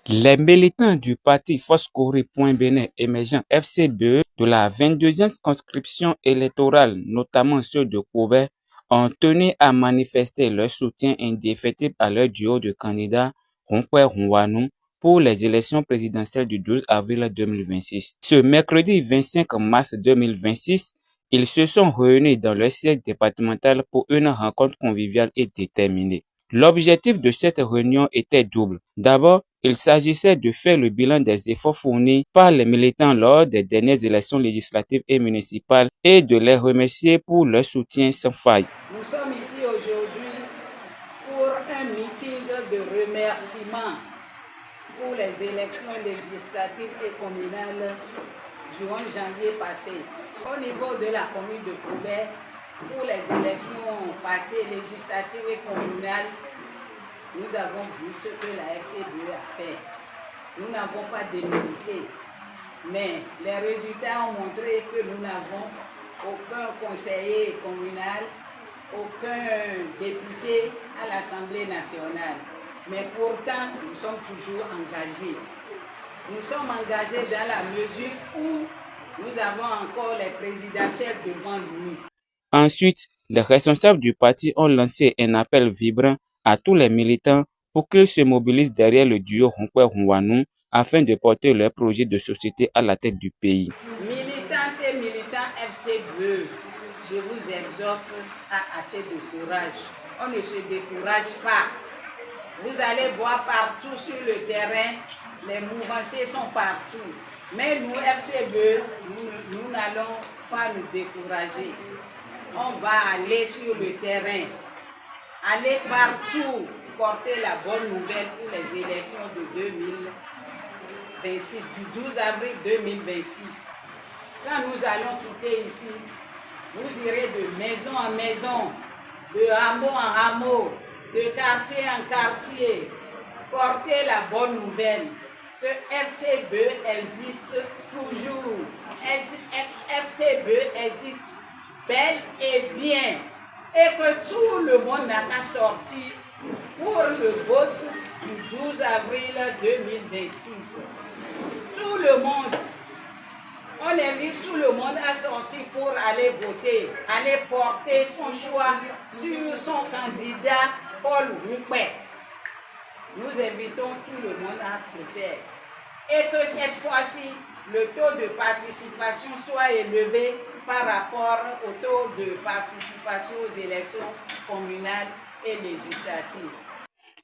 Les militants du parti Foscori.Bénin émergent FCBE de la 22e circonscription électorale, notamment ceux de Koubé, ont tenu à manifester leur soutien indéfectible à leur duo de candidats Ronkwe Rwanu pour les élections présidentielles du 12 avril 2026. Ce mercredi 25 mars 2026, ils se sont réunis dans leur siège départemental pour une rencontre conviviale et déterminée. L'objectif de cette réunion était double. D'abord, il s'agissait de faire le bilan des efforts fournis par les militants lors des dernières élections législatives et municipales et de les remercier pour leur soutien sans faille. Nous sommes ici aujourd'hui pour un meeting de remerciement pour les élections législatives et communales du 11 janvier passé. Au niveau de la commune de Koubé, pour les élections passées législatives et communales, nous avons vu ce que la FCBE a fait. Nous n'avons pas démérité, mais les résultats ont montré que nous n'avons aucun conseiller communal, aucun député à l'Assemblée nationale. Mais pourtant, nous sommes toujours engagés. Nous sommes engagés dans la mesure où nous avons encore les présidentielles devant nous. Ensuite, les responsables du parti ont lancé un appel vibrant à tous les militants pour qu'ils se mobilisent derrière le duo Ronkwe Rwanu afin de porter leur projet de société à la tête du pays. Militantes et militants FCBE, je vous exhorte à assez de courage. On ne se décourage pas. Vous allez voir partout sur le terrain, les mouvanciers sont partout. Mais nous, FCBE, nous n'allons pas nous décourager. On va aller sur le terrain, aller partout, porter la bonne nouvelle pour les élections de 2026, du 12 avril 2026. Quand nous allons quitter ici, vous irez de maison en maison, de hameau en hameau, de quartier en quartier, porter la bonne nouvelle que FCBE existe toujours. FCBE existe bel et bien, et que tout le monde n'a qu'à sortir pour le vote du 12 avril 2026. Tout le monde, on invite tout le monde à sortir pour aller voter, aller porter son choix sur son candidat Paul Ronkwe. Nous invitons tout le monde à le faire. Et que cette fois-ci, le taux de participation soit élevé par rapport au taux de participation aux élections communales et législatives.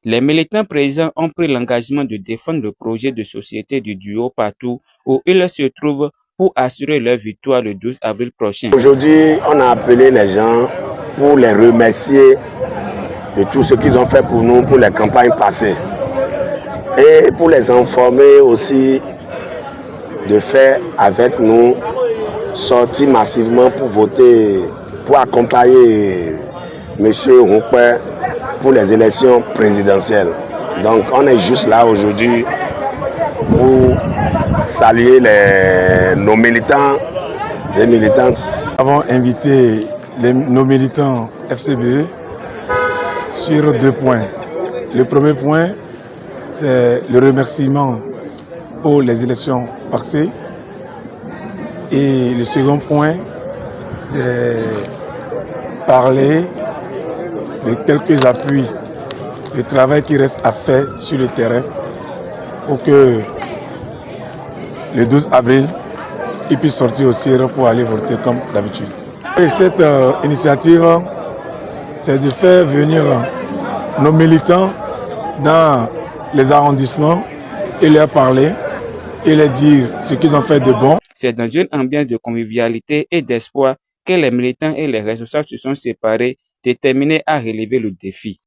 Les militants présents ont pris l'engagement de défendre le projet de société du duo partout où ils se trouvent pour assurer leur victoire le 12 avril prochain. Aujourd'hui, on a appelé les gens pour les remercier de tout ce qu'ils ont fait pour nous pour les campagnes passées et pour les informer aussi de faire avec nous sortir massivement pour voter, pour accompagner M. Ronkwe pour les élections présidentielles. Donc on est juste là aujourd'hui pour saluer nos militants et militantes. Nous avons invité nos militants FCBE sur 2 points. Le premier point, c'est le remerciement pour les élections passées. Et le second point, c'est parler de quelques appuis, le travail qui reste à faire sur le terrain pour que le 12 avril, ils puissent sortir aussi pour aller voter comme d'habitude. Et cette initiative, c'est de faire venir nos militants dans les arrondissements et leur parler et leur dire ce qu'ils ont fait de bon. C'est dans une ambiance de convivialité et d'espoir que les militants et les responsables se sont séparés, déterminés à relever le défi.